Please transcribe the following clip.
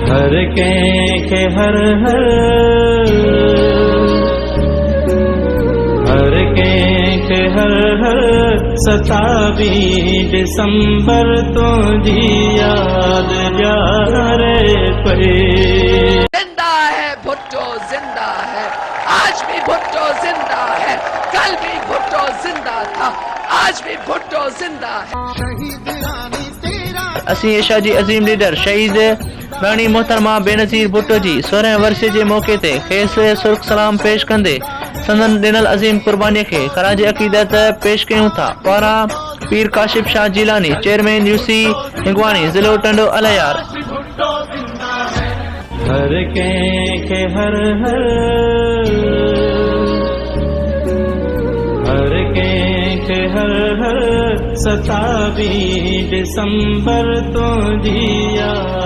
हर कंहिंखे हर कंहिंखे हर 27 दिसंबर तुझी याद ॼाणे पई। जिंदा है भुट्टो, जिंदा है, आज भी भुट्टो जिंदा है, कल भी भुट्टो जिंदा था, आज भी भुट्टो जिंदा है। असी एशिया जी अजीम लीडर शहीद रानी मोहतरमा बेनज़ीर भुट्टो जी 16 वर्षे जे मौके ते खेस सुर्ख सलाम पेश कंदे संदन ॾिनल अजीम कुर्बानी के खराज अकीदत पेश कयूं था। पारा पीर काशिफ शाह जिलानी, चेयरमैन यूसी हिंगवानी, ज़िलो टंडो अलयार। हर कंहिंखे हर कंहिंखे हर 27 दिसंबर तुझी याद